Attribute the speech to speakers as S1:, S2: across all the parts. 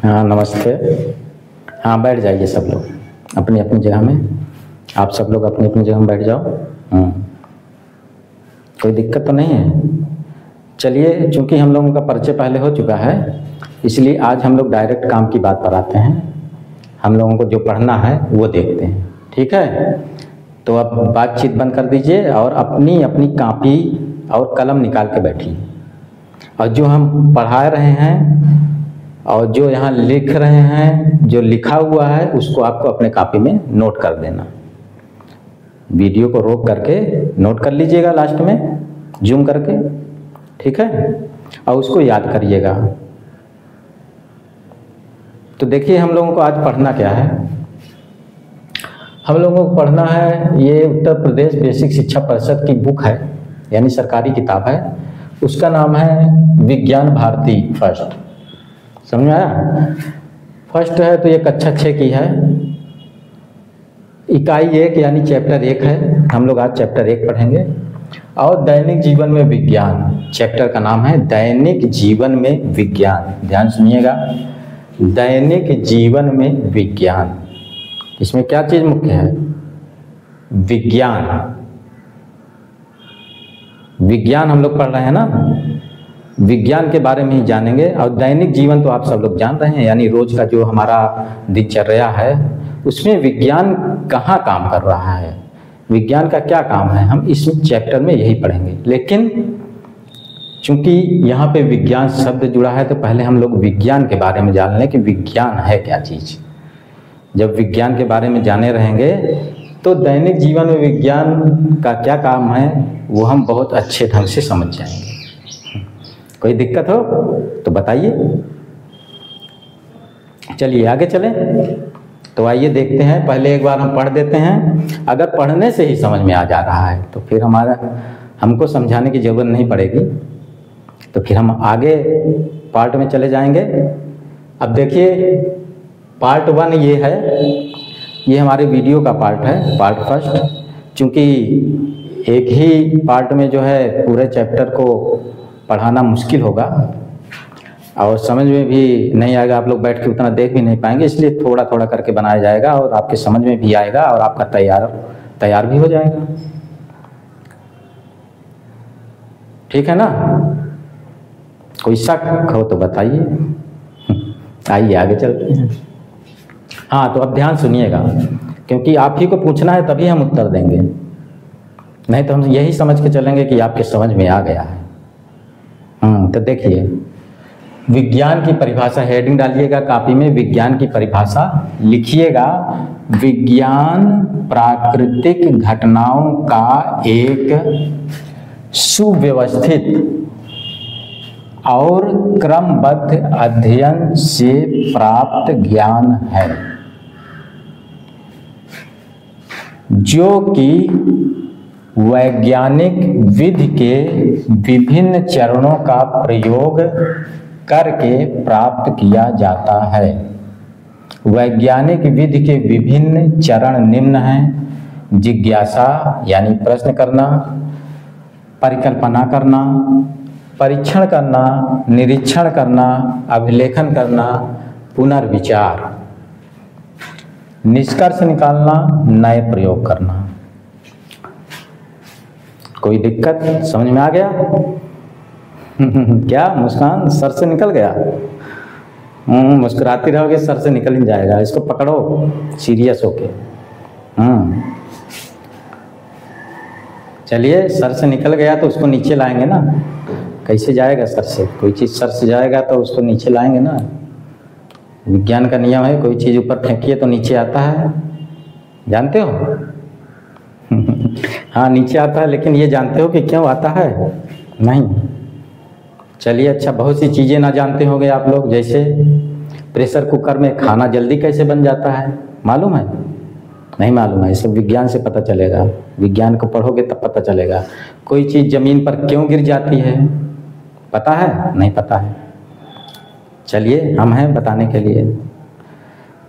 S1: हाँ नमस्ते। हाँ बैठ जाइए सब लोग अपनी अपनी जगह में। आप सब लोग अपनी अपनी जगह में बैठ जाओ। कोई दिक्कत तो नहीं है। चलिए, चूंकि हम लोगों का परिचय पहले हो चुका है इसलिए आज हम लोग डायरेक्ट काम की बात पर आते हैं। हम लोगों को जो पढ़ना है वो देखते हैं, ठीक है। तो अब बातचीत बंद कर दीजिए और अपनी अपनी कॉपी और कलम निकाल के बैठिए। और जो हम पढ़ा रहे हैं और जो यहाँ लिख रहे हैं, जो लिखा हुआ है उसको आपको अपने कॉपी में नोट कर देना। वीडियो को रोक करके नोट कर लीजिएगा लास्ट में जूम करके, ठीक है। और उसको याद करिएगा। तो देखिए हम लोगों को आज पढ़ना क्या है। हम लोगों को पढ़ना है, ये उत्तर प्रदेश बेसिक शिक्षा परिषद की बुक है, यानी सरकारी किताब है। उसका नाम है विज्ञान भारती फर्स्ट। समझ में आया? फर्स्ट है तो ये कक्षा 6 की है। इकाई 1 यानी चैप्टर 1 है। हम लोग आज चैप्टर 1 पढ़ेंगे। और दैनिक जीवन में विज्ञान चैप्टर का नाम है दैनिक जीवन में विज्ञान। ध्यान सुनिएगा, दैनिक जीवन में विज्ञान। इसमें क्या चीज मुख्य है? विज्ञान। विज्ञान हम लोग पढ़ रहे हैं ना, विज्ञान के बारे में ही जानेंगे। और दैनिक जीवन तो आप सब लोग जान रहे हैं, यानी रोज का जो हमारा दिनचर्या है उसमें विज्ञान कहाँ काम कर रहा है, विज्ञान का क्या काम है, हम इस चैप्टर में यही पढ़ेंगे। लेकिन चूंकि यहाँ पे विज्ञान शब्द जुड़ा है तो पहले हम लोग विज्ञान के बारे में जान लें कि विज्ञान है क्या चीज़। जब विज्ञान के बारे में जाने रहेंगे तो दैनिक जीवन में विज्ञान का क्या काम है वो हम बहुत अच्छे ढंग से समझ जाएंगे। कोई दिक्कत हो तो बताइए। चलिए आगे चलें। तो आइए देखते हैं, पहले एक बार हम पढ़ देते हैं। अगर पढ़ने से ही समझ में आ जा रहा है तो फिर हमको समझाने की जरूरत नहीं पड़ेगी। तो फिर हम आगे पार्ट में चले जाएंगे। अब देखिए पार्ट 1 ये है, ये हमारे वीडियो का पार्ट है, पार्ट फर्स्ट। चूँकि एक ही पार्ट में जो है पूरे चैप्टर को पढ़ाना मुश्किल होगा और समझ में भी नहीं आएगा, आप लोग बैठ के उतना देख भी नहीं पाएंगे, इसलिए थोड़ा थोड़ा करके बनाया जाएगा और आपके समझ में भी आएगा और आपका तैयार भी हो जाएगा। ठीक है ना? कोई शक हो तो बताइए। आइए आगे चलते हैं। हाँ तो अब ध्यान सुनिएगा, क्योंकि आप ही को पूछना है तभी हम उत्तर देंगे, नहीं तो हम यही समझ के चलेंगे कि आपके समझ में आ गया है। तो देखिए विज्ञान की परिभाषा, हेडिंग डालिएगा कॉपी में, विज्ञान की परिभाषा लिखिएगा। विज्ञान प्राकृतिक घटनाओं का एक सुव्यवस्थित और क्रमबद्ध अध्ययन से प्राप्त ज्ञान है, जो कि वैज्ञानिक विधि के विभिन्न चरणों का प्रयोग करके प्राप्त किया जाता है। वैज्ञानिक विधि के विभिन्न चरण निम्न हैं: जिज्ञासा यानी प्रश्न करना, परिकल्पना करना, परीक्षण करना, निरीक्षण करना, अभिलेखन करना, पुनर्विचार, निष्कर्ष निकालना, नए प्रयोग करना। कोई दिक्कत? समझ में आ गया? क्या मुस्कान सर से निकल गया? मुस्कुराती रहोगे सर से निकल ही जाएगा। इसको पकड़ो सीरियस होके। चलिए, सर से निकल गया तो उसको नीचे लाएंगे ना। कैसे जाएगा सर से? कोई चीज़ सर से जाएगा तो उसको नीचे लाएंगे ना। विज्ञान का नियम है, कोई चीज़ ऊपर फेंकिए तो नीचे आता है, जानते हो? हाँ नीचे आता है, लेकिन ये जानते हो कि क्यों आता है? नहीं। चलिए अच्छा, बहुत सी चीज़ें ना जानते होंगे आप लोग, जैसे प्रेशर कुकर में खाना जल्दी कैसे बन जाता है, मालूम है? नहीं मालूम है। ये सब विज्ञान से पता चलेगा, विज्ञान को पढ़ोगे तब पता चलेगा। कोई चीज़ ज़मीन पर क्यों गिर जाती है, पता है? नहीं पता है। चलिए हम हैं बताने के लिए।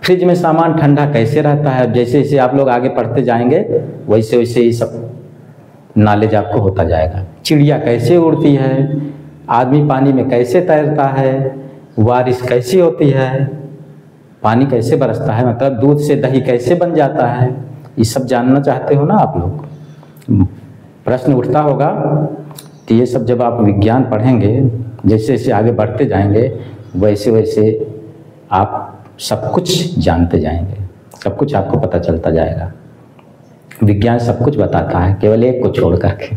S1: फ्रिज में सामान ठंडा कैसे रहता है? जैसे जैसे आप लोग आगे पढ़ते जाएंगे वैसे वैसे ही सब नॉलेज आपको होता जाएगा। चिड़िया कैसे उड़ती है, आदमी पानी में कैसे तैरता है, बारिश कैसी होती है, पानी कैसे बरसता है, मतलब दूध से दही कैसे बन जाता है, ये सब जानना चाहते हो ना आप लोग। प्रश्न उठता होगा कि ये सब जब आप विज्ञान पढ़ेंगे, जैसे जैसे आगे बढ़ते जाएंगे वैसे वैसे आप सब कुछ जानते जाएंगे, सब कुछ आपको पता चलता जाएगा। विज्ञान सब कुछ बताता है, केवल एक को छोड़ करके।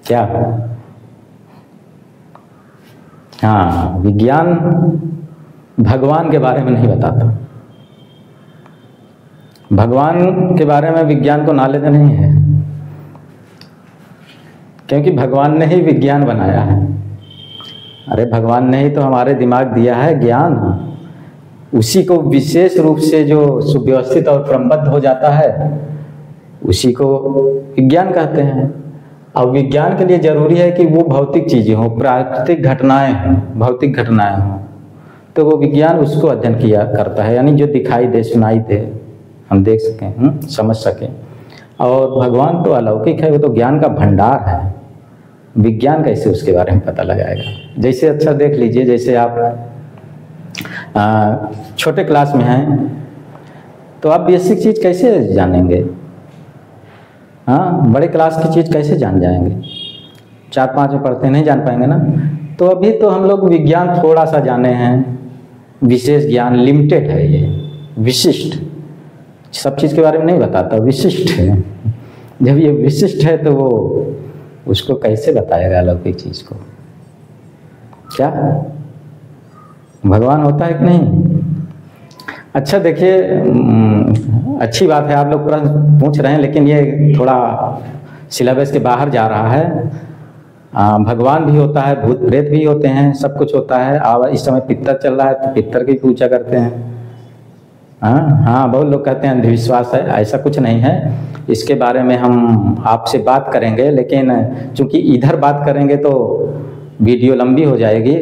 S1: क्या? हाँ, विज्ञान भगवान के बारे में नहीं बताता। भगवान के बारे में विज्ञान को नॉलेज नहीं है, क्योंकि भगवान ने ही विज्ञान बनाया है। अरे भगवान ने ही तो हमारे दिमाग दिया है ज्ञान, उसी को विशेष रूप से जो सुव्यवस्थित और क्रमबद्ध हो जाता है उसी को विज्ञान कहते हैं। अब विज्ञान के लिए जरूरी है कि वो भौतिक चीजें हों, प्राकृतिक घटनाएं हों, भौतिक घटनाएं हों, तो वो विज्ञान उसको अध्ययन किया करता है, यानी जो दिखाई दे, सुनाई दे, हम देख सकें, समझ सकें। और भगवान तो अलौकिक है, वो तो ज्ञान का भंडार है, विज्ञान कैसे उसके बारे में पता लगाएगा। जैसे अच्छा देख लीजिए, जैसे आप छोटे क्लास में हैं तो आप बेसिक चीज़ कैसे जानेंगे? हाँ, बड़े क्लास की चीज़ कैसे जान जाएंगे? 4-5 में पढ़ते नहीं जान पाएंगे ना। तो अभी तो हम लोग विज्ञान थोड़ा सा जाने हैं, विशेष ज्ञान, लिमिटेड है ये, विशिष्ट, सब चीज़ के बारे में नहीं बताता, विशिष्ट है। जब ये विशिष्ट है तो वो उसको कैसे बताएगा अलौकिक चीज़ को? क्या भगवान होता है कि नहीं? अच्छा देखिए, अच्छी बात है आप लोग प्रश्न पूछ रहे हैं, लेकिन ये थोड़ा सिलेबस के बाहर जा रहा है। भगवान भी होता है, भूत प्रेत भी होते हैं, सब कुछ होता है। और इस समय पितर चल रहा है तो पितर की पूजा करते हैं। हाँ, बहुत लोग कहते हैं अंधविश्वास है, ऐसा कुछ नहीं है। इसके बारे में हम आपसे बात करेंगे, लेकिन चूंकि इधर बात करेंगे तो वीडियो लंबी हो जाएगी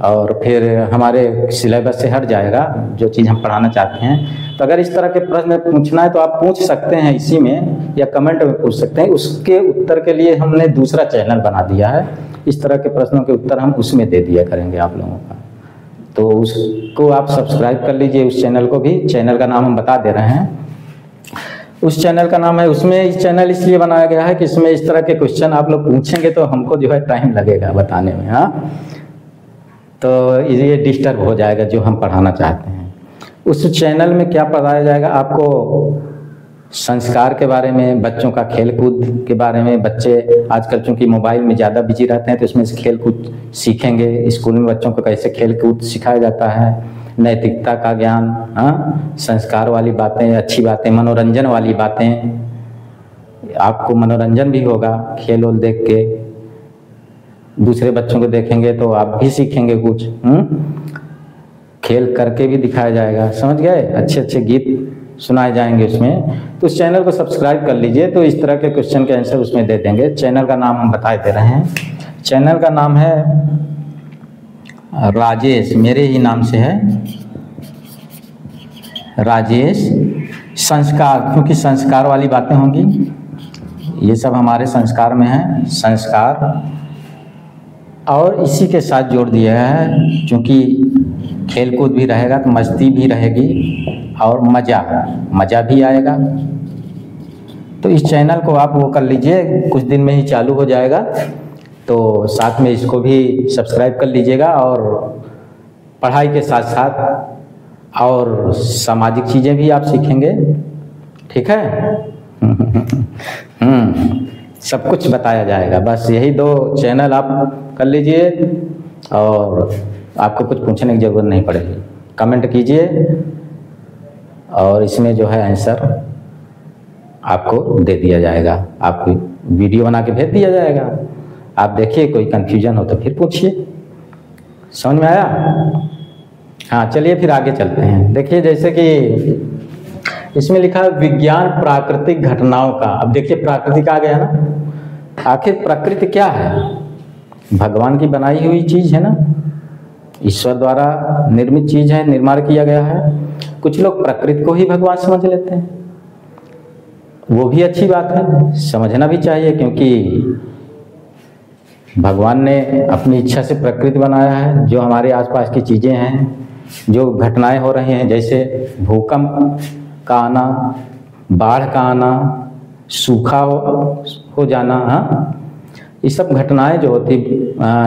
S1: और फिर हमारे सिलेबस से हट जाएगा जो चीज़ हम पढ़ाना चाहते हैं। तो अगर इस तरह के प्रश्न पूछना है तो आप पूछ सकते हैं इसी में, या कमेंट में पूछ सकते हैं। उसके उत्तर के लिए हमने दूसरा चैनल बना दिया है, इस तरह के प्रश्नों के उत्तर हम उसमें दे दिया करेंगे आप लोगों का। तो उसको आप सब्सक्राइब कर लीजिए, उस चैनल को भी। चैनल का नाम हम बता दे रहे हैं, उस चैनल का नाम है, उसमें इस चैनल इसलिए बनाया गया है कि इसमें इस तरह के क्वेश्चन आप लोग पूछेंगे तो हमको जो है टाइम लगेगा बताने में। हाँ, तो ये डिस्टर्ब हो जाएगा जो हम पढ़ाना चाहते हैं। उस चैनल में क्या पढ़ाया जाएगा आपको? संस्कार के बारे में, बच्चों का खेल कूद के बारे में। बच्चे आजकल चूंकि मोबाइल में ज़्यादा बिजी रहते हैं तो इसमें से खेल कूद सीखेंगे। स्कूल में बच्चों को कैसे खेल कूद सिखाया जाता है, नैतिकता का ज्ञान, हाँ, संस्कार वाली बातें, अच्छी बातें, मनोरंजन वाली बातें। आपको मनोरंजन भी होगा, खेल वोल देख के, दूसरे बच्चों को देखेंगे तो आप भी सीखेंगे कुछ। खेल करके भी दिखाया जाएगा, समझ गए? अच्छे अच्छे गीत सुनाए जाएंगे उसमें। तो उस चैनल को सब्सक्राइब कर लीजिए, तो इस तरह के क्वेश्चन के आंसर उसमें दे देंगे। चैनल का नाम हम बता दे रहे हैं, चैनल का नाम है राजेश, मेरे ही नाम से है, राजेश संस्कार, क्योंकि संस्कार वाली बातें होंगी, ये सब हमारे संस्कार में है, संस्कार। और इसी के साथ जोड़ दिया है, क्योंकि खेल कूद भी रहेगा तो मस्ती भी रहेगी और मज़ा भी आएगा। तो इस चैनल को आप वो कर लीजिए, कुछ दिन में ही चालू हो जाएगा, तो साथ में इसको भी सब्सक्राइब कर लीजिएगा। और पढ़ाई के साथ साथ और सामाजिक चीज़ें भी आप सीखेंगे, ठीक है? सब कुछ बताया जाएगा। बस यही 2 चैनल आप कर लीजिए और आपको कुछ पूछने की ज़रूरत नहीं पड़ेगी। कमेंट कीजिए और इसमें जो है आंसर आपको दे दिया जाएगा, आपको वीडियो बना के भेज दिया जाएगा। आप देखिए, कोई कंफ्यूजन हो तो फिर पूछिए। समझ में आया? हाँ, चलिए फिर आगे चलते हैं। देखिए, जैसे कि इसमें लिखा है विज्ञान प्राकृतिक घटनाओं का। अब देखिए, प्राकृतिक आ गया ना। आखिर प्रकृति क्या है? भगवान की बनाई हुई चीज़ है ना, ईश्वर द्वारा निर्मित चीज़ है, निर्माण किया गया है। कुछ लोग प्रकृति को ही भगवान समझ लेते हैं, वो भी अच्छी बात है, समझना भी चाहिए, क्योंकि भगवान ने अपनी इच्छा से प्रकृति बनाया है। जो हमारे आसपास की चीज़ें हैं, जो घटनाएं हो रही हैं, जैसे भूकंप का आना, बाढ़ का आना, सूखा हो जाना, हाँ, ये सब घटनाएं जो होती,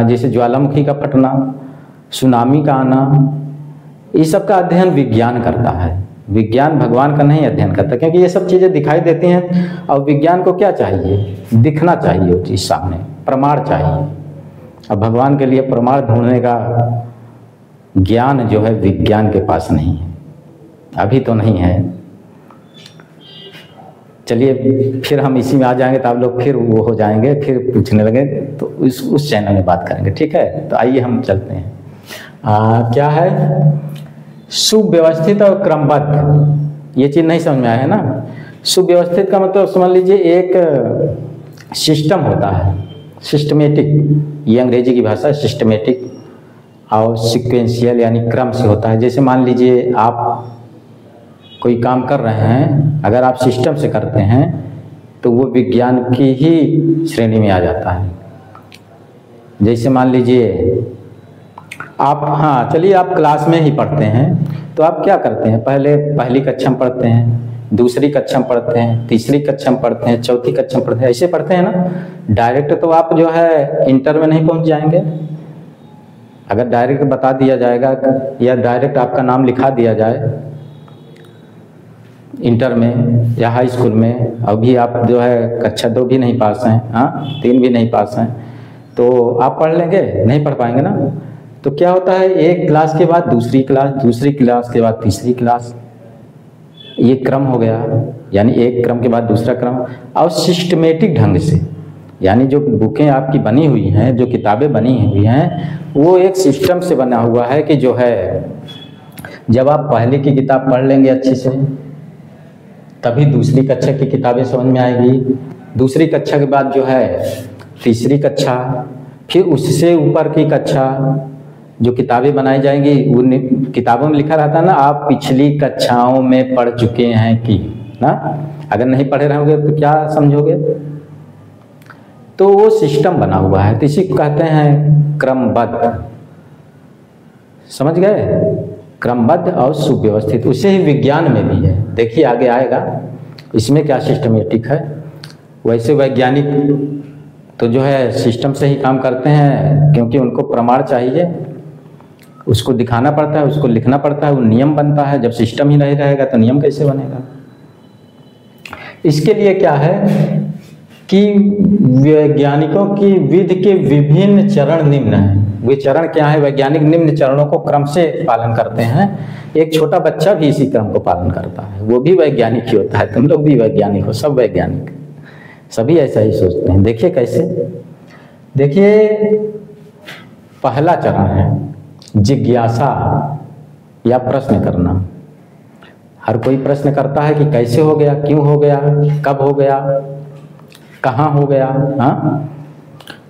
S1: जैसे ज्वालामुखी का फटना, सुनामी का आना, ये सब का अध्ययन विज्ञान करता है। विज्ञान भगवान का नहीं अध्ययन करता, क्योंकि ये सब चीज़ें दिखाई देती हैं और विज्ञान को क्या चाहिए? दिखना चाहिए वो चीज़ सामने, प्रमाण चाहिए। अब भगवान के लिए प्रमाण ढूंढने का ज्ञान जो है विज्ञान के पास नहीं है, अभी तो नहीं है। चलिए फिर हम इसी में आ जाएंगे तो आप लोग फिर वो हो जाएंगे, फिर पूछने लगे तो उस चैनल में बात करेंगे, ठीक है? तो आइए हम चलते हैं। क्या है? सुव्यवस्थित और क्रमबद्ध, ये चीज़ नहीं समझ में आया है ना? सुव्यवस्थित का मतलब समझ लीजिए एक सिस्टम होता है, सिस्टमेटिक, ये अंग्रेजी की भाषा है, सिस्टमेटिक, और सीक्वेंशियल यानी क्रम से होता है। जैसे मान लीजिए आप कोई काम कर रहे हैं, अगर आप सिस्टम से करते हैं तो वो विज्ञान की ही श्रेणी में आ जाता है। जैसे मान लीजिए आप, हाँ चलिए, आप क्लास में ही पढ़ते हैं तो आप क्या करते हैं? पहले पहली कक्षा में पढ़ते हैं, दूसरी कक्षा में पढ़ते हैं, तीसरी कक्षा में पढ़ते हैं, चौथी कक्षा में पढ़ते हैं, ऐसे पढ़ते हैं ना। डायरेक्ट तो आप जो है इंटर में नहीं पहुंच जाएंगे। अगर डायरेक्ट बता दिया जाएगा या डायरेक्ट आपका नाम लिखा दिया जाए इंटर में या हाई स्कूल में, अभी आप जो है कक्षा 2 भी नहीं पास हैं, हाँ 3 भी नहीं पास हैं, तो आप पढ़ लेंगे? नहीं पढ़ पाएंगे ना। तो क्या होता है, एक क्लास के बाद दूसरी क्लास, दूसरी क्लास के बाद तीसरी क्लास, ये क्रम हो गया। यानी एक क्रम के बाद दूसरा क्रम, और सिस्टमेटिक ढंग से, यानी जो बुकें आपकी बनी हुई हैं, जो किताबें बनी हुई हैं, वो एक सिस्टम से बना हुआ है कि जो है जब आप पहले की किताब पढ़ लेंगे अच्छे से, तभी दूसरी कक्षा की किताबें समझ में आएगी। दूसरी कक्षा के बाद जो है तीसरी कक्षा, फिर उससे ऊपर की कक्षा, जो किताबें बनाई जाएंगी, उन किताबों में लिखा रहता है ना, आप पिछली कक्षाओं में पढ़ चुके हैं कि ना। अगर नहीं पढ़े रहोगे तो क्या समझोगे? तो वो सिस्टम बना हुआ है, तो इसी को कहते हैं क्रमबद्ध। समझ गए? क्रमबद्ध और सुव्यवस्थित, उसे ही विज्ञान में भी है। देखिए आगे आएगा इसमें क्या सिस्टमेटिक है। वैसे वैज्ञानिक तो जो है सिस्टम से ही काम करते हैं, क्योंकि उनको प्रमाण चाहिए, उसको दिखाना पड़ता है, उसको लिखना पड़ता है, वो नियम बनता है। जब सिस्टम ही नहीं रहेगा तो नियम कैसे बनेगा? इसके लिए क्या है कि वैज्ञानिकों की विधि के विभिन्न चरण निम्न हैं। वे चरण क्या है? वैज्ञानिक निम्न चरणों को क्रम से पालन करते हैं। एक छोटा बच्चा भी इसी क्रम को पालन करता है, वो भी वैज्ञानिक ही होता है। तुम लोग भी वैज्ञानिक हो, सब वैज्ञानिक, सभी ऐसा ही सोचते हैं। देखिए कैसे, देखिए पहला चरण है जिज्ञासा या प्रश्न करना। हर कोई प्रश्न करता है कि कैसे हो गया, क्यों हो गया, कब हो गया, कहाँ हो गया। हाँ,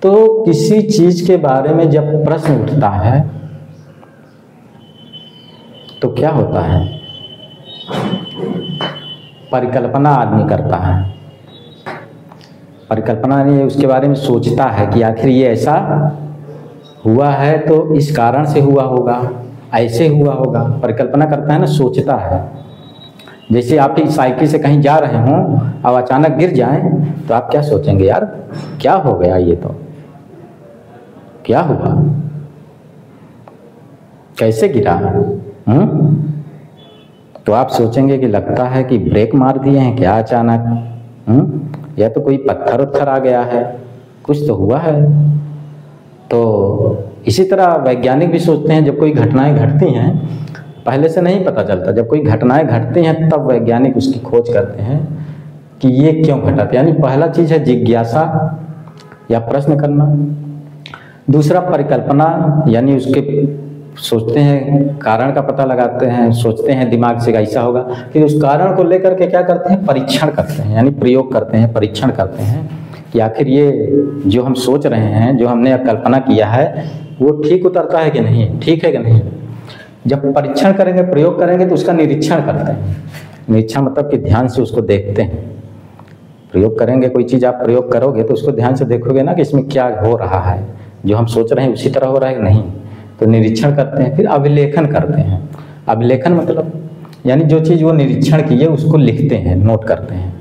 S1: तो किसी चीज के बारे में जब प्रश्न उठता है तो क्या होता है? परिकल्पना आदमी करता है। परिकल्पना नहीं, उसके बारे में सोचता है कि आखिर ये ऐसा हुआ है तो इस कारण से हुआ होगा, ऐसे हुआ होगा। परिकल्पना करता है ना, सोचता है। जैसे आप ही साइकिल से कहीं जा रहे हों और अचानक गिर जाएं तो आप क्या सोचेंगे? यार क्या हो गया, ये तो क्या हुआ, कैसे गिरा? तो आप सोचेंगे कि लगता है कि ब्रेक मार दिए हैं क्या अचानक, या तो कोई पत्थर उत्थर आ गया है, कुछ तो हुआ है। तो इसी तरह वैज्ञानिक भी सोचते हैं। जब कोई घटनाएं घटती हैं, पहले से नहीं पता चलता, जब कोई घटनाएं घटती हैं तब वैज्ञानिक उसकी खोज करते हैं कि ये क्यों घटा। यानी पहला चीज है जिज्ञासा या प्रश्न करना। दूसरा परिकल्पना, यानी उसके सोचते हैं, कारण का पता लगाते हैं, सोचते हैं दिमाग से ऐसा होगा। फिर उस कारण को लेकर के क्या करते हैं? परीक्षण करते हैं, यानी प्रयोग करते हैं, परीक्षण करते हैं कि आखिर ये जो हम सोच रहे हैं, जो हमने कल्पना किया है, वो ठीक उतरता है कि नहीं, ठीक है कि नहीं। जब परीक्षण करेंगे, प्रयोग करेंगे तो उसका निरीक्षण करते हैं। निरीक्षण मतलब कि ध्यान से उसको देखते हैं। प्रयोग करेंगे, कोई चीज़ आप प्रयोग करोगे तो उसको ध्यान से देखोगे ना कि इसमें क्या हो रहा है, जो हम सोच रहे हैं उसी तरह हो रहा है कि नहीं। तो निरीक्षण करते हैं, फिर अभिलेखन करते हैं। अभिलेखन मतलब यानी जो चीज़ वो निरीक्षण की है उसको लिखते हैं, नोट करते हैं।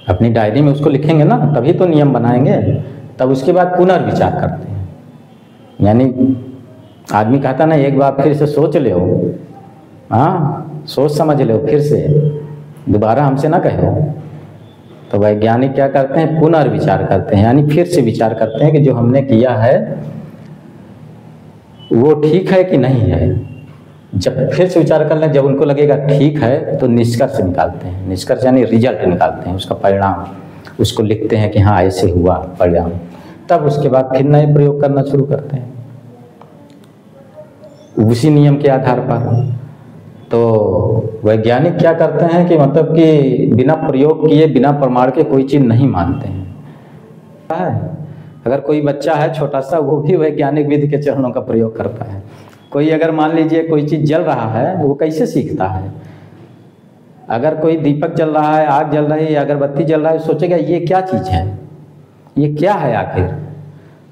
S1: अपनी डायरी में उसको लिखेंगे ना, तभी तो नियम बनाएंगे। तब उसके बाद पुनर्विचार करते हैं। यानी आदमी कहता ना एक बार फिर से सोच ले हो, हाँ सोच समझ ले हो, फिर से दोबारा हमसे ना कहो। तो वैज्ञानिक क्या करते हैं, पुनर्विचार करते हैं, यानी फिर से विचार करते हैं कि जो हमने किया है वो ठीक है कि नहीं है। जब फिर से विचार कर लें, जब उनको लगेगा ठीक है तो निष्कर्ष निकालते हैं। निष्कर्ष यानी रिजल्ट निकालते हैं, उसका परिणाम, उसको लिखते हैं कि हाँ ऐसे हुआ परिणाम। तब उसके बाद फिर नए प्रयोग करना शुरू करते हैं उसी नियम के आधार पर। तो वैज्ञानिक क्या करते हैं कि मतलब कि बिना प्रयोग किए, बिना प्रमाण के कोई चीज़ नहीं मानते हैं। अगर कोई बच्चा है छोटा सा, वो भी वैज्ञानिक विधि के चरणों का प्रयोग करता है। कोई अगर मान लीजिए कोई चीज़ जल रहा है, वो कैसे सीखता है? अगर कोई दीपक जल रहा है, आग जल रही है, अगरबत्ती जल रहा है, सोचेगा ये क्या चीज़ है, ये क्या है आखिर।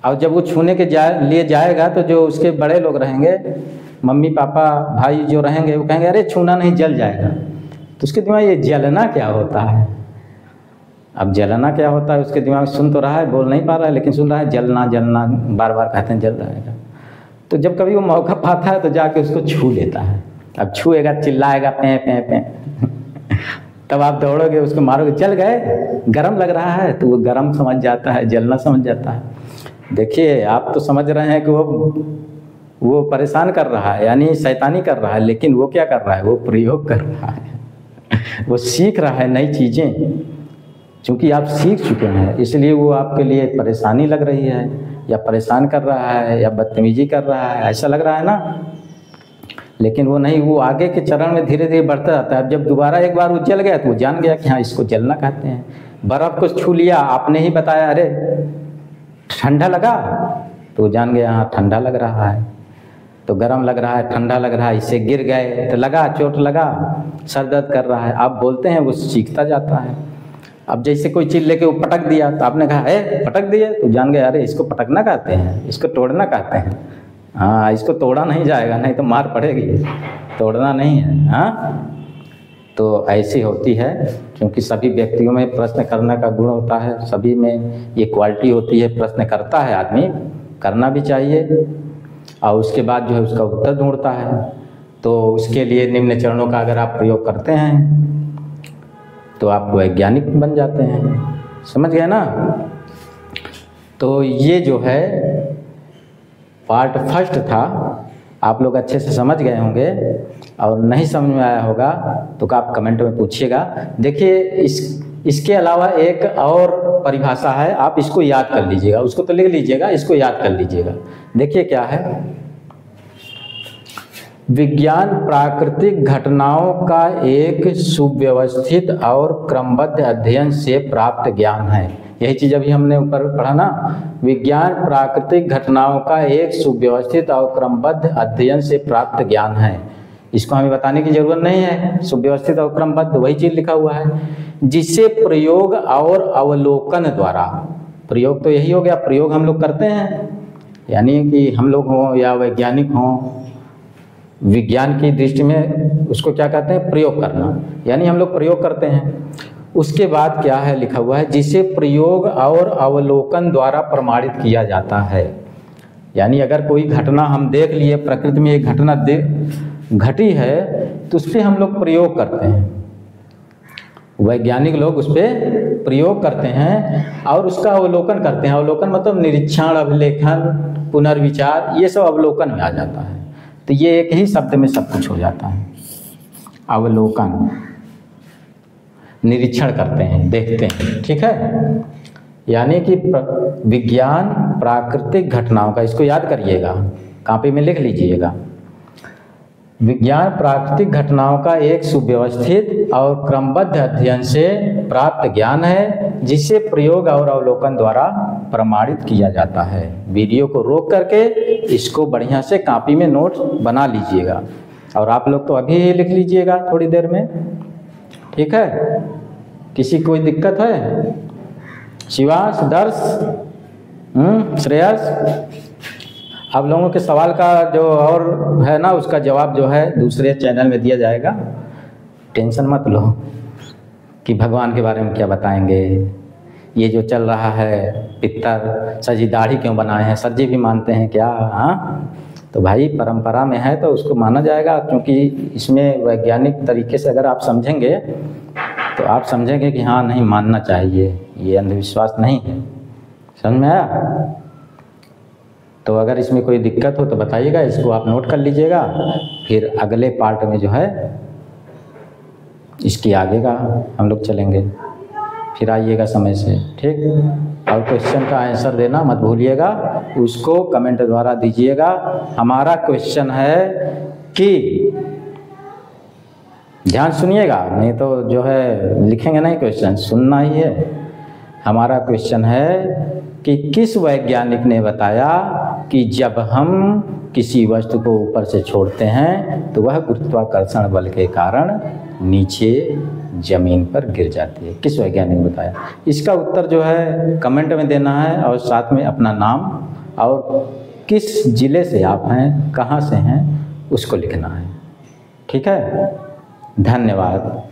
S1: और जब वो छूने के लिए जाएगा तो जो उसके बड़े लोग रहेंगे, मम्मी पापा भाई जो रहेंगे, वो कहेंगे अरे छूना नहीं, जल जाएगा। तो उसके दिमाग में ये जलना क्या होता है। अब जलना क्या होता है उसके दिमाग में, सुन तो रहा है, बोल नहीं पा रहा है, लेकिन सुन रहा है जलना जलना, बार बार कहते हैं जल जाएगा। तो जब कभी वो मौका पाता है तो जाके उसको छू लेता है। अब छूएगा, चिल्लाएगा पे पे पे तब आप दौड़ोगे, उसको मारोगे, जल गए, गरम लग रहा है, तो वो गरम समझ जाता है, जलना समझ जाता है। देखिए आप तो समझ रहे हैं कि वो परेशान कर रहा है, यानी शैतानी कर रहा है, लेकिन वो क्या कर रहा है, वो प्रयोग कर रहा है, वो सीख रहा है नई चीज़ें। क्योंकि आप सीख चुके हैं इसलिए वो आपके लिए परेशानी लग रही है, या परेशान कर रहा है, या बदतमीजी कर रहा है, ऐसा लग रहा है ना। लेकिन वो नहीं, वो आगे के चरण में धीरे धीरे बढ़ता जाता है। अब जब दोबारा एक बार वो जल गया तो वो जान गया कि हाँ इसको जलना कहते हैं। बर्फ़ को छू लिया, आपने ही बताया अरे ठंडा लगा, तो वो जान गया हाँ ठंडा लग रहा है। तो गर्म लग रहा है, ठंडा लग रहा है, इससे गिर गए तो लगा, चोट लगा, सर दर्द कर रहा है, आप बोलते हैं, वो सीखता जाता है। अब जैसे कोई चीज़ लेके वो पटक दिया, तो आपने कहा है पटक दिया, तो जान गए अरे इसको पटकना कहते हैं, इसको तोड़ना कहते हैं। हाँ इसको तोड़ा नहीं जाएगा, नहीं तो मार पड़ेगी, तोड़ना नहीं है। हाँ तो ऐसी होती है, क्योंकि सभी व्यक्तियों में प्रश्न करने का गुण होता है, सभी में ये क्वालिटी होती है। प्रश्न करता है आदमी, करना भी चाहिए, और उसके बाद जो है उसका उत्तर ढूंढता है। तो उसके लिए निम्न चरणों का अगर आप प्रयोग करते हैं तो आप वैज्ञानिक बन जाते हैं। समझ गए ना। तो ये जो है पार्ट फर्स्ट था, आप लोग अच्छे से समझ गए होंगे, और नहीं समझ में आया होगा तो आप कमेंट में पूछिएगा। देखिए इसके अलावा एक और परिभाषा है, आप इसको याद कर लीजिएगा, उसको तो लिख लीजिएगा, इसको याद कर लीजिएगा। देखिए क्या है, विज्ञान प्राकृतिक घटनाओं का एक सुव्यवस्थित और क्रमबद्ध अध्ययन से प्राप्त ज्ञान है। यही चीज़ अभी हमने ऊपर पढ़ा ना, विज्ञान प्राकृतिक घटनाओं का एक सुव्यवस्थित और क्रमबद्ध अध्ययन से प्राप्त ज्ञान है। इसको हमें बताने की जरूरत नहीं है, सुव्यवस्थित और क्रमबद्ध वही चीज़ लिखा हुआ है, जिसे प्रयोग और अवलोकन द्वारा, प्रयोग तो यही हो गया, प्रयोग हम लोग करते हैं, यानी कि हम लोग हों या वैज्ञानिक हों, विज्ञान की दृष्टि में उसको क्या कहते हैं, प्रयोग करना, यानी हम लोग प्रयोग करते हैं। उसके बाद क्या है लिखा हुआ है, जिसे प्रयोग और अवलोकन द्वारा प्रमाणित किया जाता है। यानी अगर कोई घटना हम देख लिए, प्रकृति में एक घटना घटी है, तो उस पर हम लोग प्रयोग करते हैं, वैज्ञानिक लोग उस पर प्रयोग करते हैं और उसका अवलोकन करते हैं। अवलोकन मतलब निरीक्षण, अभिलेखन, पुनर्विचार, ये सब अवलोकन में आ जाता है। तो ये एक ही शब्द में सब कुछ हो जाता है। अवलोकन, निरीक्षण करते हैं, देखते हैं, ठीक है। यानी कि विज्ञान प्राकृतिक घटनाओं का, इसको याद करिएगा, कॉपी में लिख लीजिएगा, विज्ञान प्राकृतिक घटनाओं का एक सुव्यवस्थित और क्रमबद्ध अध्ययन से प्राप्त ज्ञान है, जिसे प्रयोग और अवलोकन द्वारा प्रमाणित किया जाता है। वीडियो को रोक करके इसको बढ़िया से कॉपी में नोट बना लीजिएगा, और आप लोग तो अभी ही लिख लीजिएगा थोड़ी देर में, ठीक है। किसी कोई दिक्कत है? शिवांश, दर्श, श्रेयस? आप लोगों के सवाल का जो और है ना, उसका जवाब जो है दूसरे चैनल में दिया जाएगा। टेंशन मत लो कि भगवान के बारे में क्या बताएंगे, ये जो चल रहा है पितर सर जी दाढ़ी क्यों बनाए हैं, सर जी भी मानते हैं क्या? हाँ, तो भाई परंपरा में है तो उसको माना जाएगा, क्योंकि इसमें वैज्ञानिक तरीके से अगर आप समझेंगे तो आप समझेंगे कि हाँ नहीं मानना चाहिए, ये अंधविश्वास नहीं है। समझ में आया? तो अगर इसमें कोई दिक्कत हो तो बताइएगा, इसको आप नोट कर लीजिएगा, फिर अगले पार्ट में जो है इसकी आगे का हम लोग चलेंगे। फिर आइएगा समय से, ठीक? और क्वेश्चन का आंसर देना मत भूलिएगा, उसको कमेंट द्वारा दीजिएगा। हमारा क्वेश्चन है कि, ध्यान सुनिएगा, नहीं तो जो है लिखेंगे नहीं, क्वेश्चन सुनना ही है। हमारा क्वेश्चन है कि किस वैज्ञानिक ने बताया कि जब हम किसी वस्तु को ऊपर से छोड़ते हैं तो वह गुरुत्वाकर्षण बल के कारण नीचे जमीन पर गिर जाती है? किस वैज्ञानिक ने बताया? इसका उत्तर जो है कमेंट में देना है, और साथ में अपना नाम और किस जिले से आप हैं, कहाँ से हैं, उसको लिखना है। ठीक है, धन्यवाद।